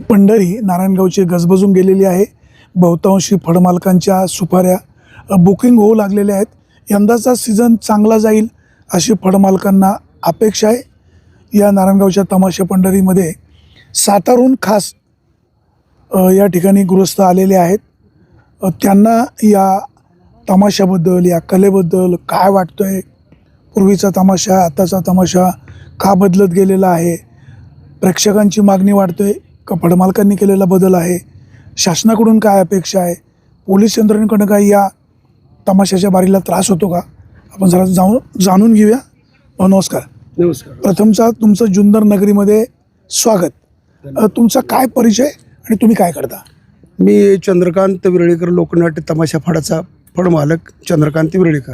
पंढरी नारायणगावची गजबजून गेलेली आहे. बहुतांशी फळमालकांच्या सुपाऱ्या बुकिंग होऊ लागलेल्या आहेत. यंदाचा सीझन चांगला जाईल अशी फळमालकांना अपेक्षा आहे. या नारायणगावच्या तमाशा पंढरीमध्ये सातारहून खास या ठिकाणी गृहस्थ आलेले आहेत. त्यांना या तमाशाबद्दल, या कलेबद्दल काय वाटतंय, पूर्वीचा तमाशा आताचा तमाशा का बदलत गेलेला आहे, प्रेक्षकांची मागणी वाढते का फळमालकांनी केलेला बदल आहे, शासनाकडून काय अपेक्षा आहे, पोलीस यंत्रणेकडून काय या तमाशाच्या बारीला त्रास होतो का, आपण जरा जाणून घेऊया. नमस्कार. नमस्कार. प्रथमचा तुमचं जुन्नर नगरीमध्ये स्वागत. तुमचा काय परिचय आणि तुम्ही काय करता? मी चंद्रकांत विरळीकर, लोकनाट्य तमाशा फडाचा फडमालक चंद्रकांत विरळीकर.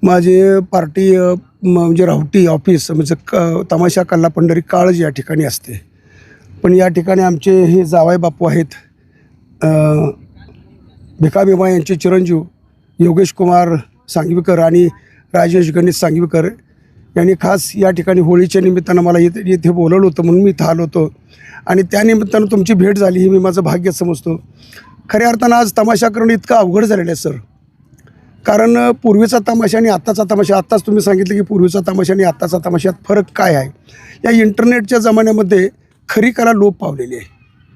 माझे पार्टी म्हणजे रावटी ऑफिस म्हणजे तमाशा कल्ला पंढरी काळज या ठिकाणी असते. पण या ठिकाणी आमचे हे जावाई बापू आहेत, भिकाभिमा यांचे चिरंजीव योगेश कुमार सांगवीकर आणि राजेश गणेश सांगवीकर यांनी खास या ठिकाणी होळीच्या निमित्तानं मला इथे बोलवलं होतं, म्हणून मी इथं आलो होतो आणि त्या निमित्तानं तुमची भेट झाली ही मी माझं भाग्य समजतो. खऱ्या अर्थानं आज तमाशा करणं इतकं अवघड झालेलं आहे सर. कारण पूर्वीचा तमाशा आणि आत्ताचा तमाशा, आत्ताच तुम्ही सांगितलं की पूर्वीचा तमाशा आणि आत्ताचा तमाशात फरक काय आहे. या इंटरनेटच्या जमान्यामध्ये खरी कला लोप पावलेली आहे.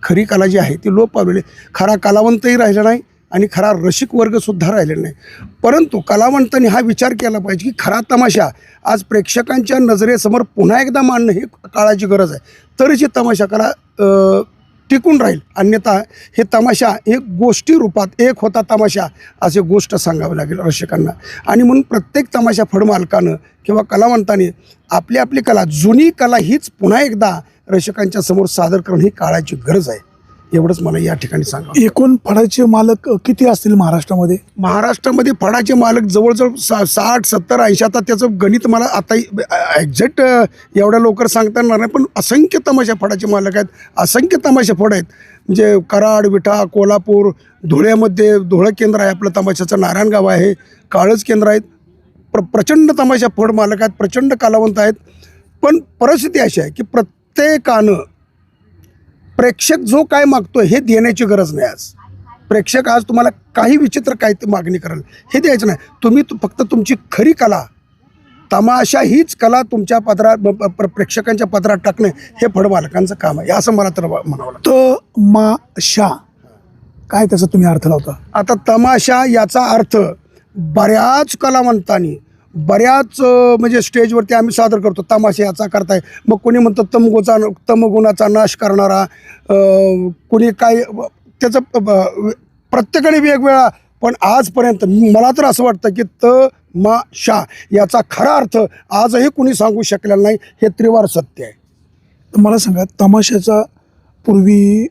खरी कला जी आहे ती लोप पावलेली आहे. खरा कलावंतही राहिला नाही आणि खरा रसिक वर्गसुद्धा राहिलेला नाही. परंतु कलावंतांनी हा विचार केला पाहिजे की खरा तमाशा आज प्रेक्षकांच्या नजरेसमोर पुन्हा एकदा मांडणं ही काळाची गरज आहे. तरच ही तमाशा कला टिकून राहील. अन्यथा हे तमाशा एक गोष्टी रूपात एक होता तमाशा असे गोष्ट सांगावी लागेल रसिकांना. आणि म्हणून प्रत्येक तमाशा फडमालकानं किंवा कलावंताने आपली आपली कला, जुनी कला हीच पुन्हा एकदा रसिकांच्या समोर सादर करणं ही काळाची गरज आहे. एवढंच मला या ठिकाणी सांगा. एकूण फळाचे मालक किती असतील महाराष्ट्रामध्ये? महाराष्ट्रामध्ये फळाचे मालक जवळजवळ 60, 70, 80. आता त्याचं गणित मला आता एक्झॅक्ट एवढ्या लवकर सांगता येणार नाही, पण असंख्य तमाशा फळाचे मालक आहेत, असंख्य तमाशा फळ आहेत. म्हणजे कराड, विठा, कोल्हापूर, धुळ्यामध्ये धुळं केंद्र आहे आपलं तमाशाचं, नारायणगाव आहे, काळज केंद्र आहेत. प्रचंड तमाशा फळ मालक आहेत, प्रचंड कलावंत आहेत. पण परिस्थिती अशी आहे की प्रत्येकानं प्रेक्षक जो काय मागतोय हे देण्याची गरज नाही. आज प्रेक्षक आज तुम्हाला काही विचित्र काय ते मागणी कराल हे द्यायचं नाही. तुम्ही फक्त तुमची खरी कला, तमाशा हीच कला तुमच्या पदरात प्रेक्षकांच्या पदरात टाकणे हे फळमालकांचं काम आहे, असं मला तर म्हणावं लागतं. तमाशा काय त्याचा तुम्ही अर्थ लावता? आता तमाशा याचा अर्थ बऱ्याच कलावंतांनी बऱ्याच म्हणजे स्टेजवरती आम्ही सादर करतो. तमाशा याचा करताय, मग कोणी म्हणतं तमगुणाचा नाश करणारा, कोणी काय, त्याचं प्रत्येकाने वेगवेगळा. पण आजपर्यंत मला तर असं वाटतं की तमाशा याचा खरा अर्थ आजही कुणी सांगू शकलेला नाही. हे त्रिवार सत्य आहे. तर मला सांगा, तमाशाचा पूर्वी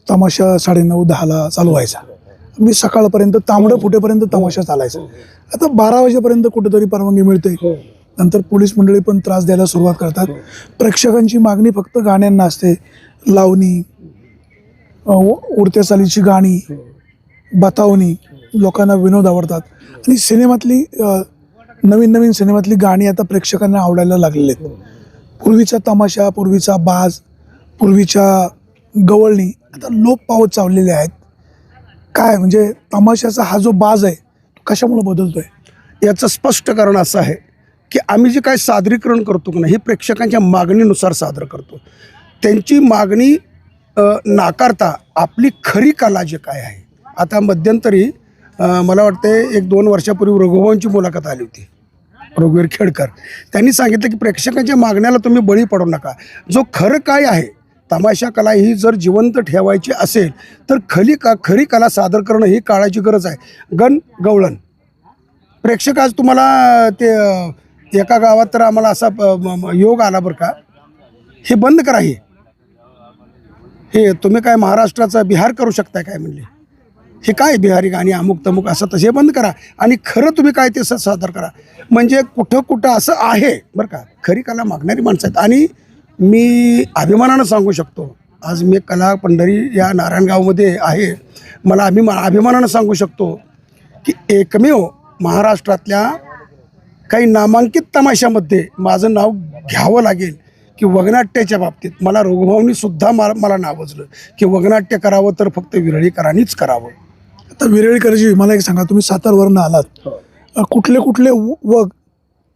तमाशा 9:30, 10ला चालू व्हायचा. मी सकाळपर्यंत तांबडं फुटेपर्यंत तमाशा चालायचा. आता 12 वाजेपर्यंत कुठेतरी परवानगी मिळते. नंतर पोलीस मंडळी पण त्रास द्यायला सुरुवात करतात. प्रेक्षकांची मागणी फक्त गाण्यांना असते. लावणी, उडत्या चालीची गाणी, बतावणी, लोकांना विनोद आवडतात. आणि सिनेमातली नवीन सिनेमातली गाणी आता प्रेक्षकांना आवडायला लागलेली आहेत. पूर्वीचा तमाशा, पूर्वीचा बाज, पूर्वीच्या गवळणी आता लोप पावत चाललेले आहेत. काय म्हणजे तमाशाचा हा जो बाज आहे कशामुळे बदलतोय? याचं स्पष्ट कारण असं आहे की आम्ही जे काय सादरीकरण करतो की नाही हे प्रेक्षकांच्या मागणीनुसार सादर करतो. त्यांची मागणी नाकारता आपली खरी कला जे काय आहे. आता मध्यंतरी मला वाटते 1-2 वर्षापूर्वी रघुवंची मुलाखत आली होती, रघुवीर खेडकर. त्यांनी सांगितलं की प्रेक्षकांच्या मागण्याला तुम्ही बळी पडू नका. जो खरं काय आहे, तमाशा कला ही जर जिवंत ठेवायची असेल तर खरी कला सादर करणं ही काळाची गरज आहे. गवळण प्रेक्षक आज तुम्हाला ते एका गावात तर आम्हाला असा योग आला बरं का, हे बंद करा, हे तुम्ही काय महाराष्ट्राचा बिहार करू शकताय काय म्हणले, हे काय बिहारी गाणी अमुक तमुक असं तसे बंद करा आणि खरं तुम्ही काय ते सादर करा. म्हणजे कुठं असं आहे बरं का, खरी कला मागणारी माणसं आहेत. आणि मी अभिमानानं सांगू शकतो, आज मी कला पंढरी या नारायणगावमध्ये आहे, मला अभिमानानं सांगू शकतो की एकमेव महाराष्ट्रातल्या काही नामांकित तमाशामध्ये माझं नाव घ्यावं लागेल की वगनाट्याच्या बाबतीत मला रघुभाऊनीसुद्धा मला नावजलं की वगनाट्य करावं तर फक्त विरळीकरांनीच करावं. आता विरळीकरजी मला एक सांगा, तुम्ही सातारवरनं आलात, कुठले कुठले वग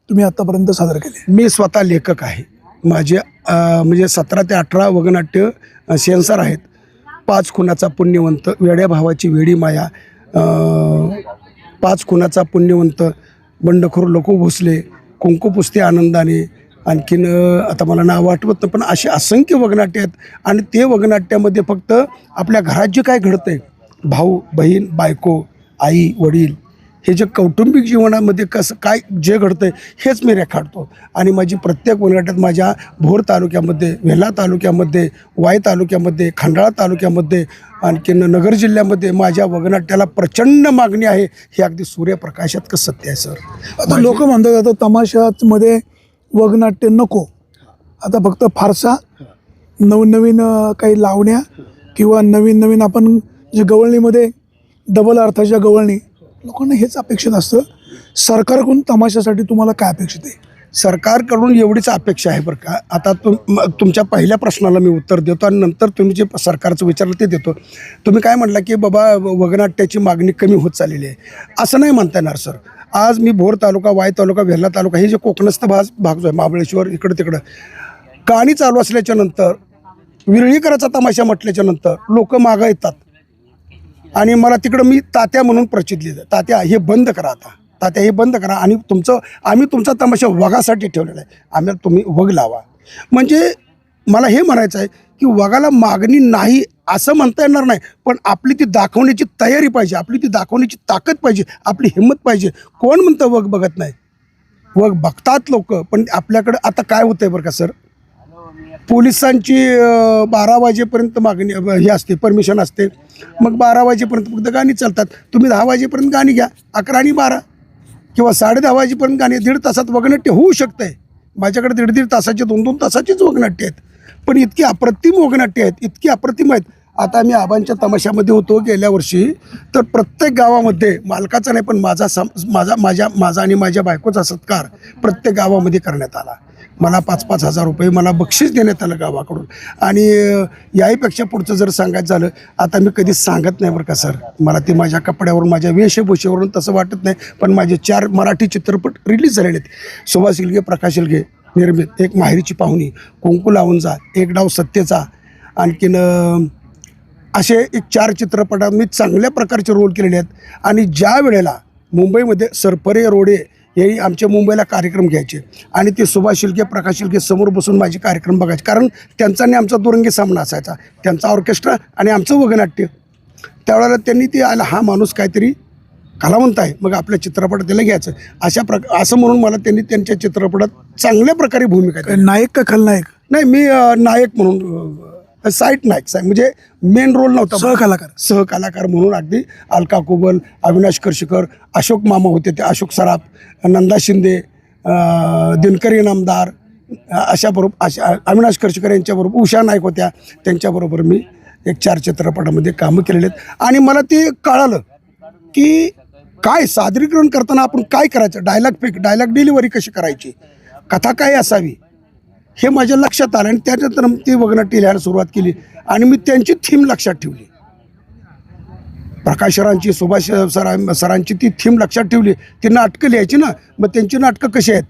तुम्ही आतापर्यंत सादर केले? मी स्वतः लेखक आहे. माझे म्हणजे 17 ते 18 वगनाट्य सेन्सर आहेत. 5 खुनाचा पुण्यवंत, वेड्या भावाची वेडी माया, 5 खुनाचा पुण्यवंत, बंडखोर लोको भोसले, कुंकू पुसते आनंदाने, आणखीन आता मला नाव आठवत नाही, पण असे असंख्य वगनाट्य आहेत. आणि ते वगनाट्यामध्ये फक्त आपल्या घरात जे काय घडतं आहे, भाऊ बहीण बायको आई वडील, हे जे कौटुंबिक जीवनामध्ये कसं काय जे घडतं आहे हेच मी रेखाटतो. आणि माझी प्रत्येक वगनाट्यात माझ्या भोर तालुक्यामध्ये, वेल्हा तालुक्यामध्ये, वाई तालुक्यामध्ये, खंडाळा तालुक्यामध्ये, आणखीन नगर जिल्ह्यामध्ये माझ्या वगनाट्याला प्रचंड मागणी आहे. हे अगदी सूर्यप्रकाशात कसं सत्य आहे सर. आता लोक म्हणतात आता तमाशामध्ये वगनाट्य नको, आता फक्त फारसा नवीन काही लावण्या किंवा नवीन आपण जे गवळणीमध्ये डबल अर्थाच्या गवळणी, लोकांना हेच अपेक्षित असतं. सरकारकडून तमाशासाठी तुम्हाला काय अपेक्षित आहे? सरकारकडून एवढीच अपेक्षा आहे बरं का. आता तुमच्या पहिल्या प्रश्नाला मी उत्तर देतो आणि नंतर तुम्ही जे सरकारचं विचारलं ते देतो. तुम्ही काय म्हटलं की बाबा वगनाट्याची मागणी कमी होत चाललेली आहे, असं नाही म्हणता येणार सर. आज मी भोर तालुका, वाई तालुका, वेल्हा तालुका, हे जे कोकणस्थ भाग जो आहे, महाबळेश्वर, इकडं तिकडं गाणी चालू असल्याच्या नंतर, विरळीकराचा तमाशा म्हटल्याच्या नंतर लोक मागं येतात आणि मला तिकडं मी तात्या म्हणून प्रचित लिहिलं, तात्या हे बंद करा, आता तात्या हे बंद करा आणि आम्ही तुमचा तमाशा वगासाठी ठेवलेला आहे, आम्हाला तुम्ही वग लावा. म्हणजे मला हे म्हणायचं आहे की वगाला मागणी नाही असं म्हणता येणार नाही, पण आपली ती दाखवण्याची तयारी पाहिजे, आपली ती दाखवण्याची ताकद पाहिजे, आपली हिंमत पाहिजे. कोण म्हणतं वग बघत नाही? वग बघतात लोक, पण आपल्याकडं आता काय होतं आहे बरं का सर, पोलिसांची 12 वाजेपर्यंत मागणी हे असते, परमिशन असते, मग 12 वाजेपर्यंत फक्त गाणी चालतात. तुम्ही 10 वाजेपर्यंत गाणी घ्या, 11 आणि 12 किंवा 10:30 वाजेपर्यंत गाणी, 1.5 तासात वगनाट्य होऊ शकतं आहे. माझ्याकडे 1.5 तासाचे 2-2 तासाचीच वगनाट्य आहेत, पण इतकी अप्रतिम वगनाट्य आहेत, इतकी अप्रतिम आहेत. आता आम्ही आबांच्या तमाशामध्ये होतो गेल्या वर्षी, तर प्रत्येक गावामध्ये मालकाचा नाही पण माझा आणि माझ्या बायकोचा सत्कार प्रत्येक गावामध्ये करण्यात आला. मला 5-5 हजार रुपये मला बक्षीस देण्यात आलं गावाकडून. आणि याहीपेक्षा पुढचं जर सांगायचं झालं, आता मी कधीच सांगत नाही बरं का सर, मला ते माझ्या कपड्यावरून, माझ्या वेशभूषेवरून तसं वाटत नाही, पण माझे 4 मराठी चित्रपट रिलीज झालेले आहेत. सुभाष शिलगे, प्रकाश शिलगे निर्मित एक माहेरीची पाहुणी, कुंकू लावून जा, एक डाव सत्तेचा, आणखीन असे एक 4 चित्रपटात मी चांगल्या प्रकारचे रोल केलेले आहेत. आणि ज्या वेळेला मुंबईमध्ये सरफरे रोडे हे आमच्या मुंबईला कार्यक्रम घ्यायचे आणि ते सुभाष शिलगे, प्रकाश शिलगे समोर बसून माझे कार्यक्रम बघायचे, कारण त्यांचा आणि आमचा दुरंगी सामना असायचा, त्यांचा ऑर्केस्ट्रा आणि आमचं वगनाट्य. त्यावेळेला त्यांनी ते आला, हा माणूस काहीतरी कलावंत आहे, मग आपल्या चित्रपटात त्याला घ्यायचं, असं म्हणून मला त्यांनी त्यांच्या चित्रपटात चांगल्या प्रकारे भूमिका दिली. नायक का खलनायक? नाही, मी नायक म्हणून, साईड नायक, म्हणजे मेन रोल नव्हता, सहकलाकार म्हणून. अगदी अलका कुबल, अविनाश करशीकर, अशोक मामा होते, ते अशोक सराफ, नंदा शिंदे, दिनकर इनामदार, अविनाश करशीकर यांच्याबरोबर उषा नाईक होत्या, त्यांच्याबरोबर मी एक 4 चित्रपटामध्ये कामं केलेले आहेत. आणि मला ते कळालं की काय सादरीकरण करताना आपण काय करायचं, डायलॉग डिलिव्हरी कशी करायची, कथा काय असावी, हे माझ्या लक्षात आलं. आणि त्यानंतर ती वगनाट्य लिहायला सुरुवात केली आणि मी त्यांची थीम लक्षात ठेवली, प्रकाश सरांची, सुभाष सरांची ती थीम लक्षात ठेवली. ती नाटकं लिहायची ना, मग त्यांची नाटकं कशी आहेत,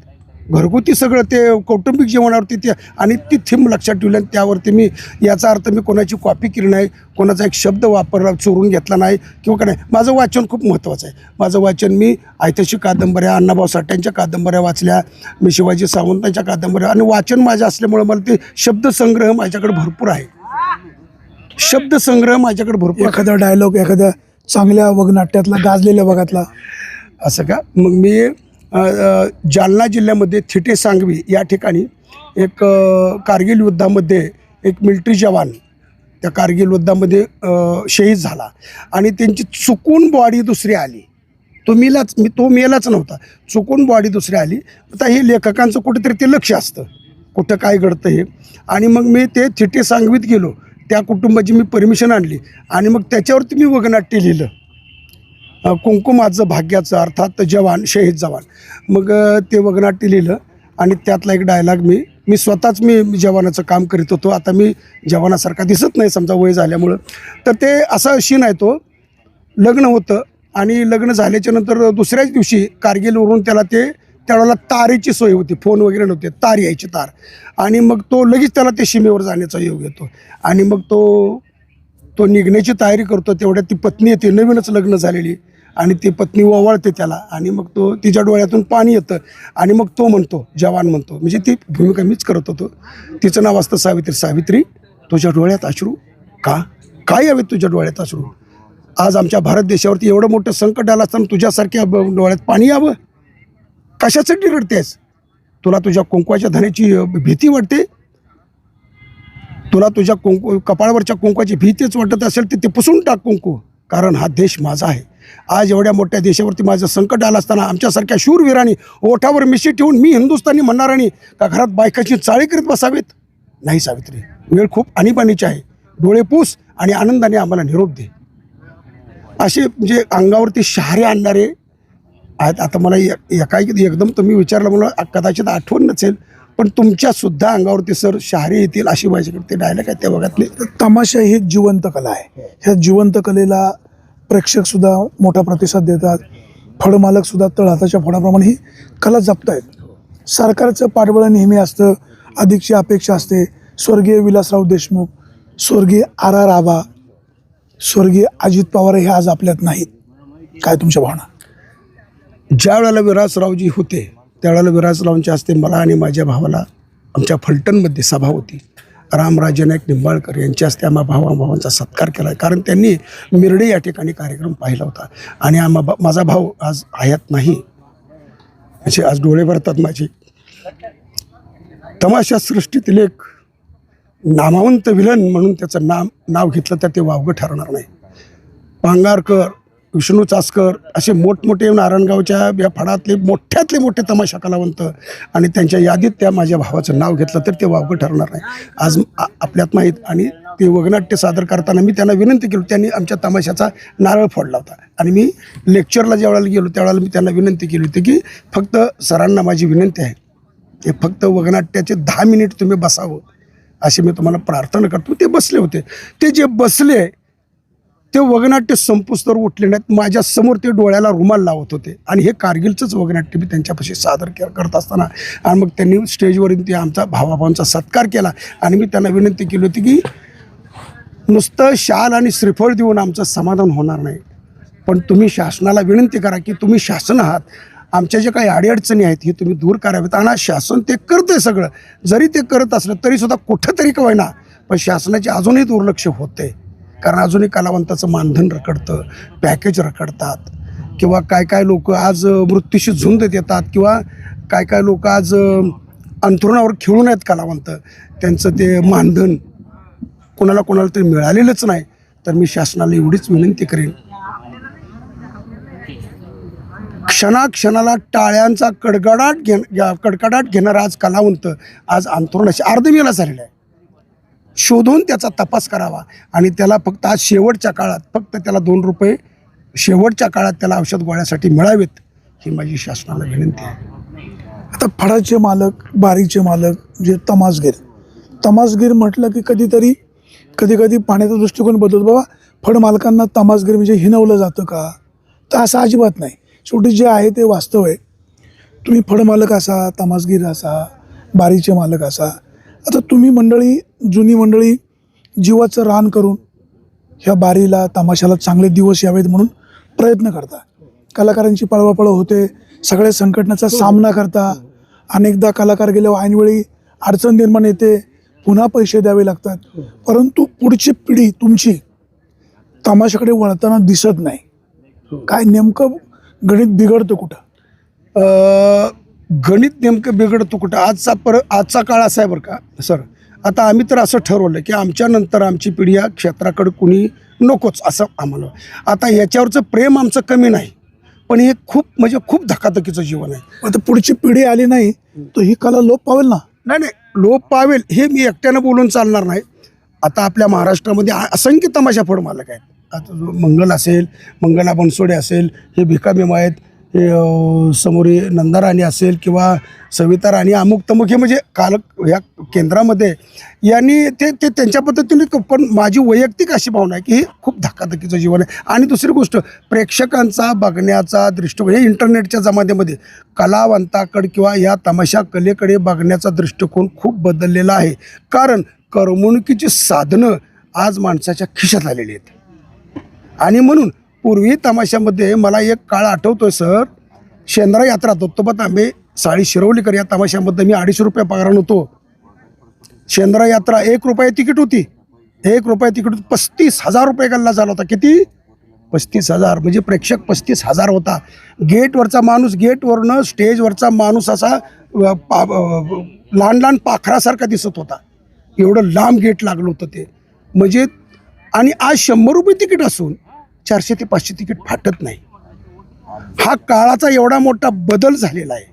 घरगुती सगळं ते कौटुंबिक जीवनावरती ते, आणि ती थीम लक्षात ठेवली. आणि त्यावरती मी, याचा अर्थ मी कोणाची कॉपी केली नाही, कोणाचा एक शब्द वापरला, चोरून घेतला नाही किंवा काय नाही. माझं वाचन खूप महत्त्वाचं आहे. माझं वाचन, मी ऐतिहासिक कादंबऱ्या, अण्णाभाऊ साठ्यांच्या कादंबऱ्या वाचल्या, मी शिवाजी सावंतांच्या कादंबऱ्या, आणि वाचन माझं असल्यामुळे मला ते शब्दसंग्रह माझ्याकडे भरपूर आहे, शब्दसंग्रह माझ्याकडे भरपूर. एखादा डायलॉग एखाद्या चांगल्या वगनाट्यातला, गाजलेल्या भागातला असं का? मग मी जालना जिल्ह्यामध्ये थिटे सांगवी या ठिकाणी एक कारगिल युद्धामध्ये एक मिलिटरी जवान त्या कारगिल युद्धामध्ये शहीद झाला आणि त्यांची चुकून बॉडी दुसरी आली. तो मेलाच नव्हता, चुकून बॉडी दुसरी आली. आता हे लेखकांचं कुठेतरी ते लक्ष असतं, कुठं काय घडतं हे. आणि मग मी ते थिटे सांगवीत गेलो, त्या कुटुंबाची मी परमिशन आणली आणि मग त्याच्यावरती मी वगनाट्य लिहिलं, कुंकुमाचं भाग्याचं, अर्थात जवान, शहीद जवान. मग ते वगनाट्य लिहिलं आणि त्यातला एक डायलॉग मी मी स्वतःच मी जवानाचं काम करीत होतो. आता मी जवानासारखा दिसत नाही समजा वय झाल्यामुळं. तर ते असा शीन आहे तो. लग्न होतं आणि लग्न झाल्याच्या नंतर दुसऱ्याच दिवशी कारगिलवरून त्याला त्यावेळेला तारेची सोय होती, फोन वगैरे नव्हते, तार यायची तार. आणि मग तो लगेच त्याला ते सीमेवर जाण्याचा योग येतो आणि मग तो निघण्याची तयारी करतो. तेवढ्यात ती पत्नी येते, नवीनच लग्न झालेली, आणि ती पत्नी ओवाळते त्याला आणि मग तो तिच्या डोळ्यातून पाणी येतं आणि मग तो म्हणतो, जवान म्हणतो, म्हणजे ती भूमिका मीच करत होतो. तिचं नाव असतं सावित्री. सावित्री, तुझ्या डोळ्यात अश्रू का? काय यावेत तुझ्या डोळ्यात अश्रू? आज आमच्या भारत देशावरती एवढं मोठं संकट आलं असताना तुझ्यासारख्या डोळ्यात पाणी यावं? कशासाठी रडतेस? तुला तुझ्या कुंकवाच्या धान्याची भीती वाटते? तुला तुझ्या कपाळावरच्या कुंकवाची भीतीच वाटत असेल तर ते पुसून टाक कुंकू, कारण हा देश माझा आहे. आज एवढ्या मोठ्या देशावरती माझं संकट आलं असताना आमच्यासारख्या शूरवीरांनी ओठावर मिशी ठेवून मी हिंदुस्थानी म्हणणारांनी का घरात बायकाची चाळी करीत बसावेत? नाही सावित्री, वेळ खूप आणीबाणीची आहे. डोळे पुस आणि आनंदाने आम्हाला निरोप दे. असे म्हणजे अंगावरती शहारे आणणारे आहेत. आता मला एकाएकी एकदम तुम्ही विचारलं, मला कदाचित आठवण नसेल, पण तुमच्यासुद्धा अंगावरती सर शहारे येतील अशी माझ्याकडे ते डायलॉग आहे त्या भागातले. तमाशा ही जिवंत कला आहे. ह्या जिवंत कलेला प्रेक्षकसुद्धा मोठा प्रतिसाद देतात. फळमालकसुद्धा तळहाताच्या फळाप्रमाणे ही कला जपतायत. सरकारचं पाठबळ नेहमी असतं, अधिकची अपेक्षा असते. स्वर्गीय विलासराव देशमुख, स्वर्गीय R.R. आबा, स्वर्गीय अजित पवार हे आज आपल्यात नाहीत. काय तुमच्या भावना? ज्या वेळेला विलासरावजी होते त्यावेळेला विलासरावांच्या हस्ते मला आणि माझ्या भावाला आमच्या फलटणमध्ये सभा होती. रामराजे नाईक निंबाळकर यांच्या हस्ते आम्हा भावांचा सत्कार केला, कारण त्यांनी मिरडे या ठिकाणी कार्यक्रम पाहिला होता. आणि माझा भाऊ आज हयात नाही, म्हणजे आज डोळे भरतात माझे. तमाशा सृष्टीतील एक नामवंत विलन म्हणून त्याचं नाव घेतलं तर ते वावगं ठरणार नाही. पांगारकर, विष्णू चासकर असे मोठमोठे नारायणगावच्या या फडातले मोठ्यातले मोठे तमाशा कलावंत, आणि त्यांच्या यादीत त्या माझ्या भावाचं नाव घेतलं तर ते वावगं ठरणार नाही. आज आपल्यात नाहीत. आणि ते वगनाट्य सादर करताना मी त्यांना विनंती केली, त्यांनी आमच्या तमाशाचा नारळ फोडला होता. आणि मी लेक्चरला ज्या वेळेला गेलो त्यावेळेला मी त्यांना विनंती केली होती की फक्त सरांना माझी विनंती आहे, ते फक्त वगनाट्याचे 10 मिनिट तुम्ही बसावं अशी मी तुम्हाला प्रार्थना करतो. ते बसले होते. ते जे बसले ते वगनाट्य संपुस्तर उठले नाहीत. माझ्यासमोर ते डोळ्याला रुमाल लावत होते. आणि हे कारगिलचंच वगनाट्य मी त्यांच्यापाशी सादर करत असताना, आणि मग त्यांनी स्टेजवरून ते आमचा भावाभावांचा सत्कार केला. आणि मी त्यांना विनंती केली होती की नुसतं शाल आणि श्रीफळ देऊन आमचं समाधान होणार नाही, पण तुम्ही शासनाला विनंती करा की तुम्ही शासन आहात, आमच्या जे काही अडीअडचणी आहेत हे तुम्ही दूर करावेत. आणि शासन ते करतं आहे सगळं. जरी ते करत असलं तरीसुद्धा कुठंतरी का होईना पण शासनाचे अजूनही दुर्लक्ष होतं आहे. कारण अजूनही कलावंताचं मानधन रखडतं, पॅकेज रखडतात, किंवा काय काय लोक आज मृत्यूशी झुंज देतात, किंवा काय काय लोक आज अंथरुणावर खेळून आहेत कलावंत, त्यांचं ते मानधन कोणाला तरी मिळालेलंच नाही. तर मी शासनाला एवढीच विनंती करेन, क्षणाक्षणाला टाळ्यांचा कडकडाट घेणारा आज कलावंत आज अंथरुणाशी अर्धमेला झालेला आहे. शोधून त्याचा तपास करावा आणि त्याला फक्त आज शेवटच्या काळात फक्त त्याला 2 रुपये शेवटच्या काळात त्याला औषध गोळ्यासाठी मिळावेत, ही माझी शासनाला विनंती आहे. आता फळाचे मालक, बारीचे मालक म्हणजे तमासगीर म्हटलं की कधी पाण्याचा दृष्टिकोन बदलतो. बाबा फळ मालकांना तमासगीर म्हणजे हिनवलं जातं का? तर असं अजिबात नाही. शेवटी जे आहे ते वास्तव आहे. तुम्ही फळमालक असा, तमासगीर असा, बारीचे मालक असा. आता तुम्ही जुनी मंडळी जीवाचं रान करून ह्या बारीला, तमाशाला चांगले दिवस यावेत म्हणून प्रयत्न करता. कलाकारांची पळवापळ होते, सगळ्या संकटाचा सामना करता. अनेकदा कलाकार गेल्यावर ऐनवेळी अडचण निर्माण येते, पुन्हा पैसे द्यावे लागतात. परंतु पुढची पिढी तुमची तमाशाकडे वळताना दिसत नाही. काय नेमकं गणित बिघडतं कुठं? गणित नेमकं बिघडतं कुठं? आजचा काळ असा आहे बरं का सर. आता आम्ही तर असं ठरवलं की आमच्यानंतर आमची पिढी या क्षेत्राकडे कुणी नकोच असं आम्हाला. आता याच्यावरचं प्रेम आमचं कमी नाही, पण हे खूप धकाधकीचं जीवन आहे. आता पुढची पिढी आली नाही तर ही कला लोप पावेल ना? नाही, लोप पावेल हे मी एकट्यानं बोलून चालणार नाही. आता आपल्या महाराष्ट्रामध्ये असंख्य तमाशा फळ मालक आहेत. आता जो मंगल असेल, मंगला बनसोडे असेल, हे भिकामेमा आहेत, समोर नंदा राणी असेल किंवा सविता राणी अमुक तमुक हे म्हणजे काल ह्या केंद्रामध्ये यांनी ते त्यांच्या पद्धतीने, पण माझी वैयक्तिक अशी भावना आहे की हे खूप धकाधकीचं जीवन आहे. आणि दुसरी गोष्ट, प्रेक्षकांचा बघण्याचा दृष्टिकोन हे इंटरनेटच्या जमान्यामध्ये कलावंताकडे किंवा या तमाशा कलेकडे बघण्याचा दृष्टिकोन खूप बदललेला आहे. कारण करमणुकीची साधनं आज माणसाच्या खिशात आलेली आहेत. आणि म्हणून पूर्वी तमाशामध्ये मला एक काळ आठवतोय सर, शेंद्रा यात्रा दत्तोबा तांबे साळी शिरवलीकर या तमाशामध्ये मी 250 रुपये पगारान होतो. शेंद्रा यात्रा 1 रुपये तिकीट होती, 1 रुपये तिकीट 35,000 रुपये गल्ला झाला होता. किती? 35,000. म्हणजे प्रेक्षक 35,000 होता. गेटवरचा माणूस, गेटवरनं स्टेजवरचा माणूस असा लहान लहान पाखरासारखा दिसत होता. एवढं लांब गेट लागलं होतं ते. म्हणजे आणि आज 100 रुपये तिकीट असून 400 ते 500 तिकीट फाटत नाही. हा काळाचा एवढा मोठा बदल झालेला आहे.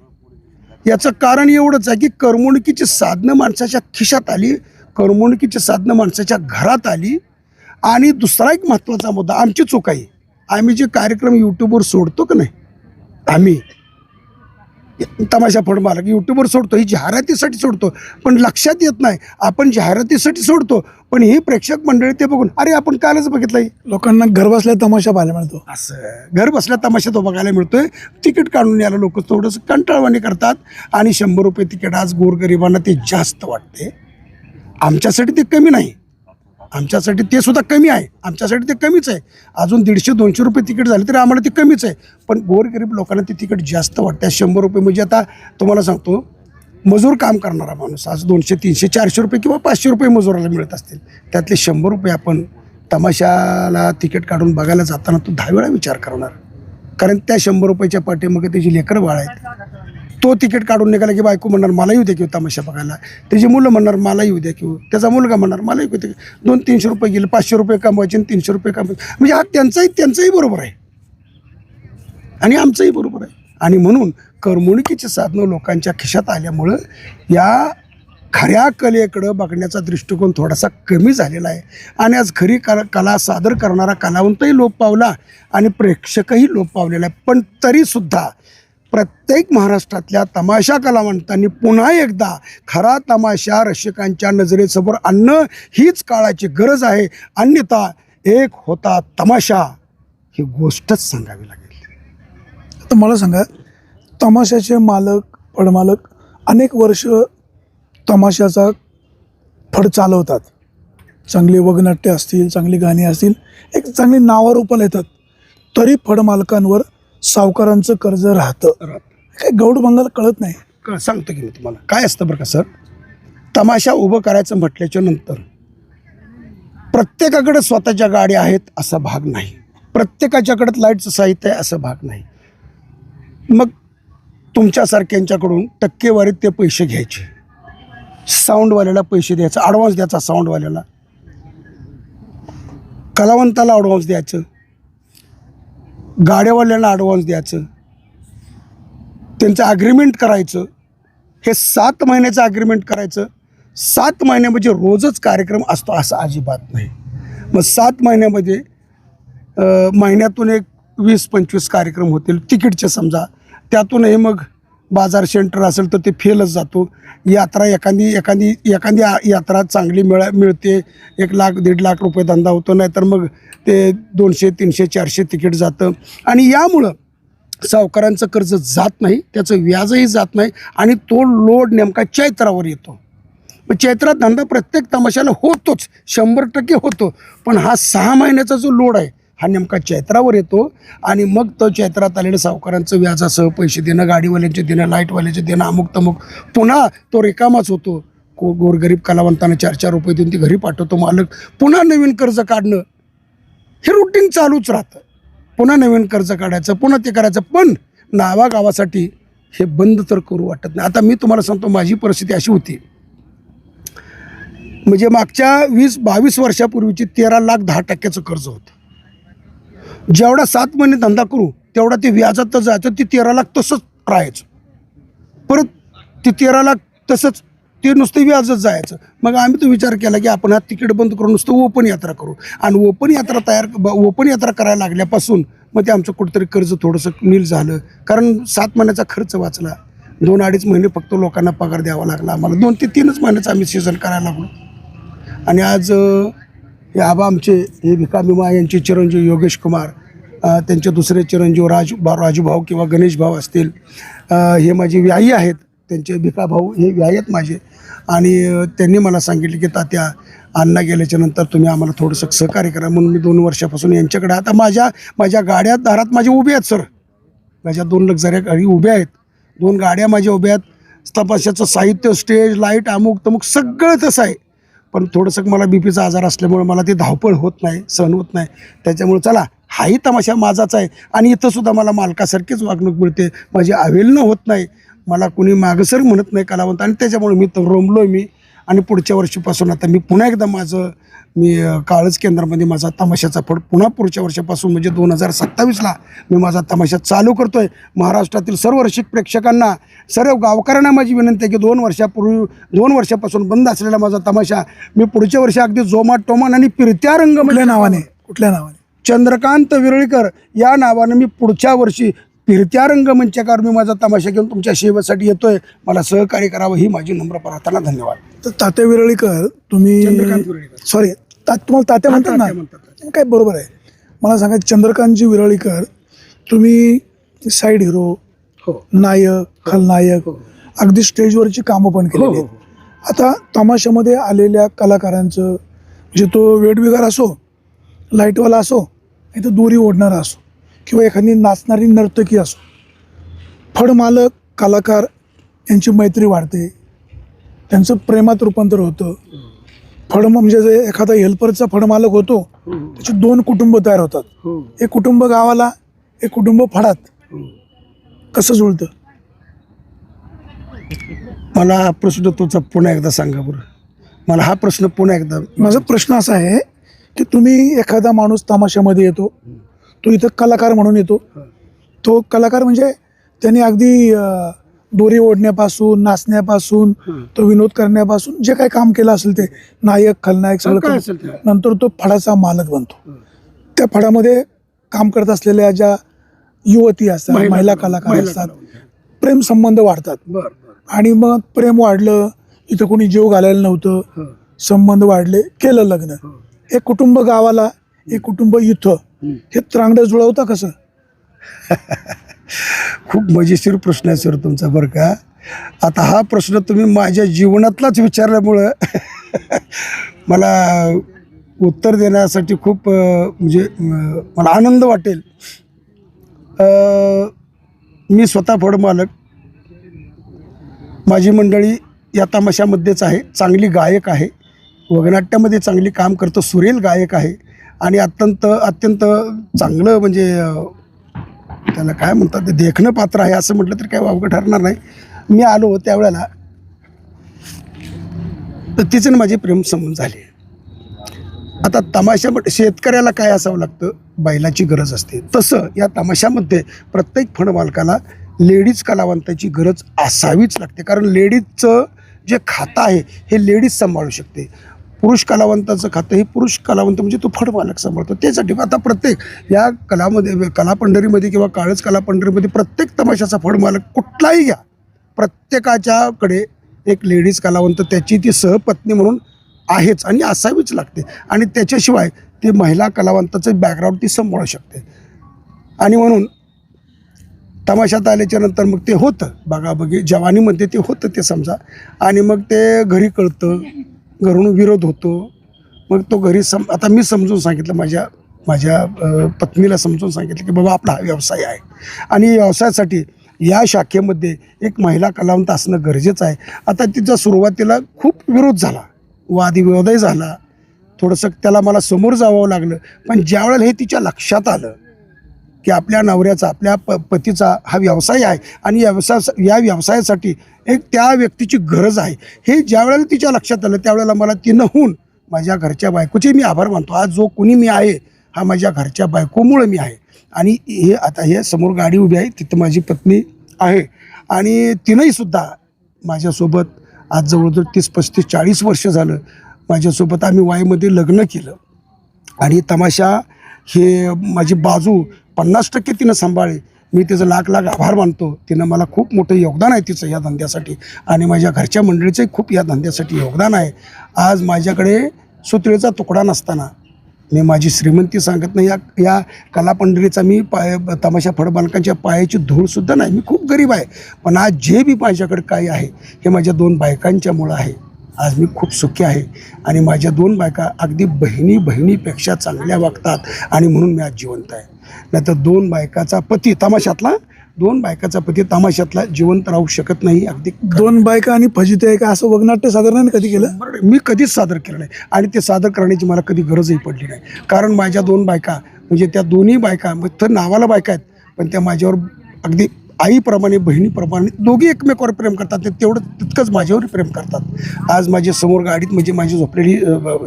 याचं कारण एवढंच आहे की करमणुकीची साधनं माणसाच्या खिशात आली, करमणुकीची साधनं माणसाच्या घरात आली. आणि दुसरा एक महत्त्वाचा मुद्दा, आमची चूक आहे. आम्ही जे कार्यक्रम यूट्यूबवर सोडतो का नाही, आम्ही तमाशा फडमालक यूट्यूबवर सोडतो, ही जाहिरातीसाठी सोडतो. पण लक्षात येत नाही आपण जाहिरातीसाठी सोडतो, पण ही प्रेक्षक मंडळी ते बघून अरे आपण कालच बघितलं. लोकांना घरबसल्या तमाशा पाहायला मिळतो. असं घर बसल्या तमाशा तो बघायला मिळतोय. तिकीट काढून यायला लोक थोडंसं कंटाळवाणी करतात. आणि 100 रुपये तिकीट आज गोरगरिबांना ते जास्त वाटते. आमच्यासाठी ते कमी नाही, आमच्यासाठी ते सुद्धा कमी आहे, आमच्यासाठी ते कमीच आहे. अजून 150-200 रुपये तिकीट झाले तरी आम्हाला ते कमीच आहे. पण गोरगरीब लोकांना ते तिकीट जास्त वाटतं. 100 रुपये म्हणजे आता तुम्हाला सांगतो, मजूर काम करणारा माणूस आज 200, 300, 400 रुपये किंवा 500 रुपये मजुराला मिळत असतील. त्यातले 100 रुपये आपण तमाशाला तिकीट काढून बघायला जाताना तो 10 वेळा विचार करणार. कारण त्या 100 रुपयाच्या पाठीमागे त्याची लेकरं बाळ आहेत. तो तिकीट काढून निघाला की बायको म्हणणार मला येऊ द्या किंवा तमाशा बघायला, त्याची मुलं म्हणणार मला येऊ द्या किंवा त्याचा मुलगा म्हणणार मला येऊ द्या. 200-300 रुपये गेले, 500 रुपये कमवायचे आणि 300 रुपये कमवायचे. म्हणजे हा त्यांचाही बरोबर आहे आणि आमचंही बरोबर आहे. आणि म्हणून करमणुकीची साधनं लोकांच्या खिशात आल्यामुळं या खऱ्या कलेकडं बघण्याचा दृष्टिकोन थोडासा कमी झालेला आहे. आणि आज खरी कला सादर करणारा कलावंतही लोप पावला आणि प्रेक्षकही लोप पावलेला आहे. पण तरीसुद्धा प्रत्येक महाराष्ट्रातल्या तमाशा कलावंतांनी पुन्हा एकदा खरा तमाशा रसिकांच्या नजरेसमोर आणणं हीच काळाची गरज आहे. अन्यथा एक होता तमाशा ही गोष्टच सांगावी लागेल. तर मला सांगा, तमाशाचे मालक फडमालक अनेक वर्ष तमाशाचा फड चालवतात. चांगली वगनाट्य असतील, चांगली गाणी असतील, एक चांगली नावारूपाला येतात. तरी फडमालकांवर सावकारांचं कर्ज राहतं. काय गौड बंगाल कळत नाही. सांगतो की मी तुम्हाला काय असतं बरं का सर. तमाशा उभं करायचं म्हटल्याच्या नंतर प्रत्येकाकडे स्वतःच्या गाड्या आहेत असा भाग नाही, प्रत्येकाच्याकडे लाईटचं साहित्य आहे असं भाग नाही. मग तुमच्यासारख्यांच्याकडून टक्केवारीत ते पैसे घ्यायचे, साऊंडवाल्याला पैसे द्यायचं, ॲडव्हान्स द्यायचा, साऊंडवाल्याला, कलावंताला ॲडव्हान्स द्यायचं, गाड्यावाल्यांना ॲडव्हान्स द्यायचं, त्यांचं ॲग्रीमेंट करायचं. हे 7 महिन्याचं ॲग्रीमेंट करायचं. 7 महिन्यामध्ये रोजच कार्यक्रम असतो असं अजिबात नाही. मग 7 महिन्यामध्ये महिन्यातून एक 20-25 कार्यक्रम होतील तिकीटचे समजा. त्यातूनही मग बाजार सेंटर असेल तर ते फेलच जातो. यात्रा एखादी यात्रा चांगली मिळते, 1 लाख 1.5 लाख रुपये धंदा होतो. नाहीतर मग ते 200, 300, 400 तिकीट जातं. आणि यामुळं सावकारांचं कर्ज जात नाही, त्याचं व्याजही जात नाही. आणि तो लोड नेमका चैत्रावर येतो. मग चैत्रात धंदा प्रत्येक तमाशाला होतोच, 100% होतो. पण हा 6 महिन्याचा जो लोड आहे हा नेमका चैत्रावर येतो. आणि मग तो चैत्रात आलेलं सावकारांचं व्याजासह पैसे देणं, गाडीवाल्यांचे देणं, लाईटवाल्याचे देणं, अमुक तमुक, पुन्हा तो रिकामाच होतो. गोरगरीब कलावंतांना 4-4 रुपये देऊन ती घरी पाठवतो मालक. पुन्हा नवीन कर्ज काढणं हे रुटीन चालूच राहतं. पुन्हा नवीन कर्ज काढायचं, पुन्हा ते करायचं. पण नावागावासाठी हे बंद तर करू वाटत नाही. आता मी तुम्हाला सांगतो, माझी परिस्थिती अशी होती, म्हणजे मागच्या 20-22 वर्षापूर्वीची 13,10,000 कर्ज होतं. जेवढा 7 महिने धंदा करू तेवढा ते व्याजात जायचं. ती 13 लाख तसंच राहायचं. परत ती 13 लाख तसंच ते नुसतं व्याजच जायचं. मग आम्ही तो विचार केला की आपण हा तिकीट बंद करून नुसतं ओपन यात्रा करू. आणि ओपन यात्रा करायला लागल्यापासून मग ते आमचं कुठंतरी कर्ज थोडंसं नील झालं. कारण 7 महिन्याचा खर्च वाचला. 2-2.5 महिने फक्त लोकांना पगार द्यावा लागला आम्हाला. 2 ते 3च महिन्याचं आम्ही सीझन करायला लागलो. आणि आज हे आबा आमचे हे भिकामिमा यांचे चिरंजीव योगेश कुमार, त्यांचे दुसरे चिरंजीव राजूभाऊ किंवा गणेश भाऊ असतील, हे माझे व्यायी आहेत. त्यांचे भिका भाऊ हे व्यायी आहेत माझे. आणि त्यांनी मला सांगितले की तात्या अण्णा गेल्याच्या नंतर तुम्ही आम्हाला थोडंसं सहकार्य करा. म्हणून मी 2 वर्षापासून यांच्याकडे आता माझ्या गाड्या दारात माझ्या उभ्या आहेत सर. माझ्या 2 लक्झऱ्या गाडी उभ्या आहेत. 2 गाड्या माझ्या उभ्या आहेत. तमाशाचं साहित्य, स्टेज, लाईट, अमुक तमुक सगळं तसं आहे. पण थोडंसं मला बीपीचा आजार असल्यामुळे मला ते धावपळ होत नाही, सहन होत नाही. त्याच्यामुळे चला हाही तमाशा माझाच आहे आणि इथंसुद्धा मला मालकासारखीच वागणूक मिळते. माझी अवेलनं होत नाही, मला कुणी मागसर म्हणत नाही कलावंत. आणि त्याच्यामुळे मी तर रमलो मी. आणि पुढच्या वर्षीपासून आता मी पुन्हा एकदा मी काळज केंद्रामध्ये माझा तमाशाचा फड पुन्हा पुढच्या वर्षापासून म्हणजे 2027ला मी माझा तमाशा चालू करतो आहे. महाराष्ट्रातील सर्व रसिक प्रेक्षकांना, सर्व गावकऱ्यांना माझी विनंती आहे की 2 वर्षापासून बंद असलेला माझा तमाशा मी पुढच्या वर्षी अगदी जोमात टोमान आणि फिरत्या कुठल्या नावाने चंद्रकांत विरळीकर या नावानं मी पुढच्या वर्षी फिरत्या रंगमंचाकार मी माझा तमाशा घेऊन तुमच्या सेवेसाठी येतोय. मला सहकार्य करावं ही माझी नम्र प्रार्थना. धन्यवाद. तर तात्या विरळीकर तुम्ही, चंद्रकांत विरळीकर, सॉरी तुम्हाला तात्या म्हणतात ना, काय बरोबर आहे. मला सांगा, चंद्रकांतजी विरळीकर तुम्ही साईड हिरो, नायक, खलनायक, अगदी स्टेजवरची कामं पण केली आहेत. आता तमाशामध्ये आलेल्या कलाकारांचं म्हणजे तो वेठबिगार असो, लाईटवाला असो, नाही तर दोरी ओढणारा असो किंवा एखादी नाचणारी नर्तकी असो, फडमालक कलाकार यांची मैत्री वाढते, त्यांचं प्रेमात रूपांतर होतं. म्हणजे जे एखादा हेल्परचा फडमालक होतो त्याची 2 कुटुंब तयार होतात. एक कुटुंब गावाला, एक कुटुंब फडात. कसं जुळतं? मला हा प्रश्न तुमचा पुन्हा एकदा सांगा बरं. मला हा प्रश्न पुन्हा एकदा. माझा प्रश्न असा आहे की तुम्ही एखादा माणूस तमाशामध्ये येतो, तो इथं कलाकार म्हणून येतो. तो कलाकार म्हणजे त्यांनी अगदी दोरी ओढण्यापासून, नाचण्यापासून, तो विनोद करण्यापासून जे काही काम केलं असेल ते नायक, खलनायक सगळं, नंतर तो फडाचा मालक बनतो. त्या फडामध्ये काम करत असलेल्या ज्या युवती असतात, महिला कलाकार असतात, प्रेम संबंध वाढतात. आणि मग प्रेम वाढलं, इथं कोणी जीव घालायला नव्हतं, संबंध वाढले, केलं लग्न. एक कुटुंब गावाला, एक कुटुंब इथं, हे त्रांगडं जुळवता कसं? खूप मजेशीर प्रश्न आहे सर तुमचा बरं का. आता हा प्रश्न तुम्ही माझ्या जीवनातलाच विचारल्यामुळं मला उत्तर देण्यासाठी खूप म्हणजे मला आनंद वाटेल. मी स्वतः फडमालक, माझी मंडळी या तमाशामध्येच आहे, चांगली गायक आहे, वगनाट्यामध्ये चांगली काम करतो, सुरेल गायक आहे आणि अत्यंत चांगलं म्हणजे त्याला काय म्हणतात ते देखणं पात्र आहे असं म्हटलं तर काय वावगं ठरणार नाही. मी आलो त्यावेळेला तर तिचं माझे प्रेम संबंध झाले. आता तमाशामध्ये शेतकऱ्याला काय असावं लागतं, बैलाची गरज असते, तसं या तमाशामध्ये प्रत्येक फणमालकाला लेडीज कलावंताची गरज असावीच लागते. कारण लेडीजचं जे खातं आहे हे लेडीज सांभाळू शकते. पुरुष कलावंताचं खातं हे पुरुष कलावंत म्हणजे तो फडमालक सांभाळतो. त्यासाठी आता प्रत्येक या कलापंढरीमध्ये किंवा काळज कलापंढरीमध्ये प्रत्येक तमाशाचा फडमालक कुठलाही घ्या, प्रत्येकाच्याकडे एक लेडीज कलावंत त्याची ती सहपत्नी म्हणून आहेच आणि असावीच लागते. आणि त्याच्याशिवाय ती महिला कलावंताचं बॅकग्राऊंड ती सांभाळू शकते. आणि म्हणून तमाशात आल्याच्या नंतर मग ते होतं बघाबघी, जवानीमध्ये ते होतं ते समजा. आणि मग ते घरी कळतं, घरून विरोध होतो. मग तो घरी आता मी समजून सांगितलं, माझ्या पत्नीला समजून सांगितलं की बाबा आपला हा व्यवसाय आहे आणि व्यवसायासाठी या शाखेमध्ये एक महिला कलावंत असणं गरजेचं आहे. आता तिचा सुरुवातीला खूप विरोध झाला, वादविवादही झाला, थोडंसं त्याला मला समोर जावं लागलं. पण ज्यावेळेला हे तिच्या लक्षात आलं की आपल्या नवऱ्याचा, आपल्या पतीचा हा व्यवसाय आहे आणि या व्यवसायासाठी एक त्या व्यक्तीची गरज आहे, हे ज्यावेळेला तिच्या लक्षात आलं त्यावेळेला मला तिनं माझ्या घरच्या बायकोचे मी आभार मानतो. आज जो कोणी मी आहे हा माझ्या घरच्या बायकोमुळे मी आहे. आणि हे आता हे समोर गाडी उभी आहे, तिथं माझी पत्नी आहे आणि तिनंही सुद्धा माझ्यासोबत आज जवळजवळ 30-35-40 वर्ष झालं माझ्यासोबत आम्ही वाईमध्ये लग्न केलं आणि तमाशा हे माझी बाजू 50% तिनं सांभाळली. मी तिचं लाख आभार मानतो. तिनं मला खूप मोठं योगदान आहे तिचं या धंद्यासाठी आणि माझ्या घरच्या मंडळीचंही खूप या धंद्यासाठी योगदान आहे. आज माझ्याकडे सुतळीचा तुकडा नसताना मी माझी श्रीमंती सांगत नाही, या कलापंढरीचा मी तमाशा फळबालकांच्या पायाची धूळसुद्धा नाही. मी खूप गरीब आहे, पण आज जे बी माझ्याकडे काय आहे हे माझ्या 2 बायकांच्यामुळं आहे. आज मी खूप सुखी आहे आणि माझ्या 2 बायका अगदी बहिणीपेक्षा चांगल्या वागतात आणि म्हणून मी आज जिवंत आहे. नाहीतर 2 बायकाचा पती तमाशातला जिवंत राहू शकत नाही. अगदी 2 बायका आणि फजिती आहे का असं वगनाट्य सादर नाही कधी केलं? मी कधीच सादर केलं नाही आणि ते सादर करण्याची मला कधी गरजही पडली नाही. कारण माझ्या 2 बायका म्हणजे त्या दोन्ही बायका तर नावाला बायका आहेत, पण त्या माझ्यावर अगदी आईप्रमाणे बहिणीप्रमाणे दोघी एकमेकावर प्रेम करतात. ते तितकंच माझ्यावर प्रेम करतात. आज माझ्या समोर गाडीत म्हणजे माझी झोपलेली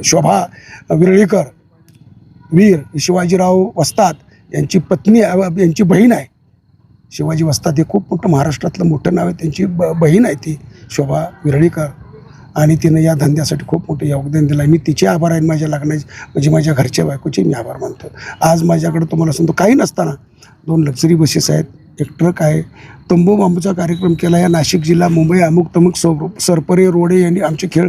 शोभा विरळीकर, वीर शिवाजीराव वस्ताद यांची पत्नी, यांची बहीण आहे. शिवाजी वस्ताद हे खूप मोठं महाराष्ट्रातलं मोठं नाव आहे. त्यांची बहीण आहे ती शोभा विरळीकर आणि तिनं या धंद्यासाठी खूप मोठं योगदान दिलं आहे. मी तिचे आभार आहे. माझ्या लग्नाचे म्हणजे माझ्या घरच्या बायकोचे मी आभार मानतो. आज माझ्याकडे तुम्हाला सांगतो काही नसताना 2 लक्झरी बसेस आहेत, 1 ट्रक आहे. तंबू बांबूचा कार्यक्रम केला आहे. नाशिक जिल्हा, मुंबई, अमुक तमुक सरपरे रोडे यांनी आमचे खेळ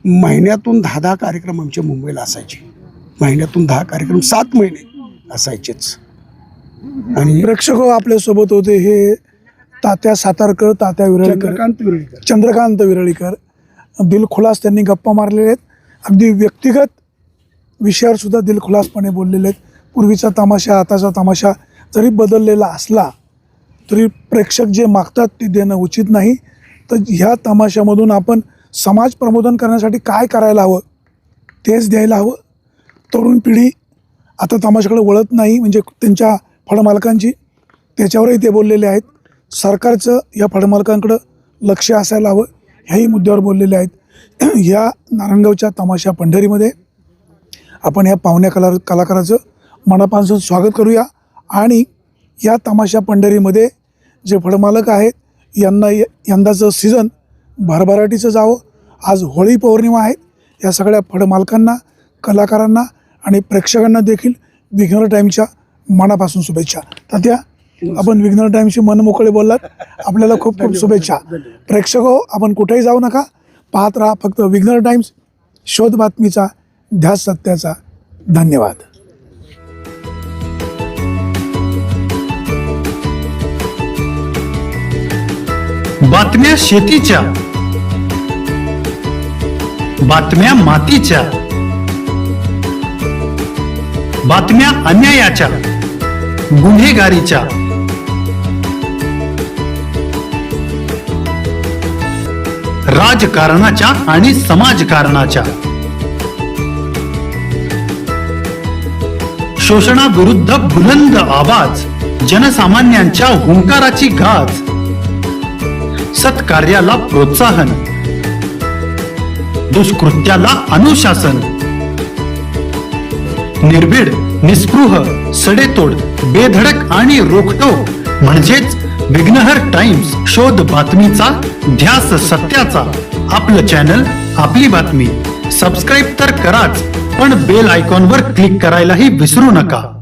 महिन्यातून 10 कार्यक्रम आमच्या मुंबईला असायचे. महिन्यातून 10 कार्यक्रम 7 महिने असायचेच. आणि प्रेक्षक आपल्यासोबत होते हे तात्या सातारकर, तात्या विरळीकर, चंद्रकांत विरळीकर. दिलखुलास त्यांनी गप्पा मारलेले आहेत. अगदी व्यक्तिगत विषयावर सुद्धा दिलखुलासपणे बोललेले आहेत. पूर्वीचा तमाशा आताचा तमाशा जरी बदललेला असला तरी प्रेक्षक जे मागतात ते देणं उचित नाही. तर ह्या तमाशामधून आपण समाज प्रबोधन करण्यासाठी काय करायला हवं तेच द्यायला हवं. तरुण पिढी आता तमाशाकडे वळत नाही म्हणजे त्यांच्या फळमालकांची, त्याच्यावरही ते बोललेले आहेत. सरकारचं या फळमालकांकडं लक्ष असायला हवं ह्याही मुद्द्यावर बोललेले आहेत. ह्या नारायणगावच्या तमाशा पंढरीमध्ये आपण ह्या पाहुण्या कलाकाराचं मनापासून स्वागत करूया आणि या तमाशा पंढरीमध्ये जे फळमालक आहेत यंदाचं सीझन भरभराटीचं जावं. आज होळी पौर्णिमा आहे. या सगळ्या फळमालकांना, कलाकारांना आणि प्रेक्षकांना देखील विघ्नर टाईमच्या मनापासून शुभेच्छा. तात्या, आपण विघ्नर टाईमशी मन मोकळे बोललात, आपल्याला खूप खूप शुभेच्छा. प्रेक्षक हो, आपण कुठेही जाऊ नका, पाहत राहा फक्त विघ्नर टाईम्स, शोध बातमीचा, ध्यास सत्याचा. धन्यवाद. बातम्या शेतीच्या, बातम्या मातीच्या, बातम्या अन्यायाच्या, गुन्हेगारीच्या, राजकारणाच्या आणि समाजकारणाच्या, शोषणाविरुद्ध बुलंद आवाज, जनसामान्यांच्या हुंकाराची गाज, सत्कार्याला प्रोत्साहन, दुष्कृत्याला अनुशासन, निर्भीड, निस्पृह, सडेतोड, बेधडक आणि रोखटोक म्हणजेच विघ्नहर टाइम्स. शोध बातमीचा, ध्यास सत्याचा. आपलं चॅनल, आपली बातमी. सबस्क्राईब तर कराच, पण बेल आयकॉनवर क्लिक करायलाही विसरू नका.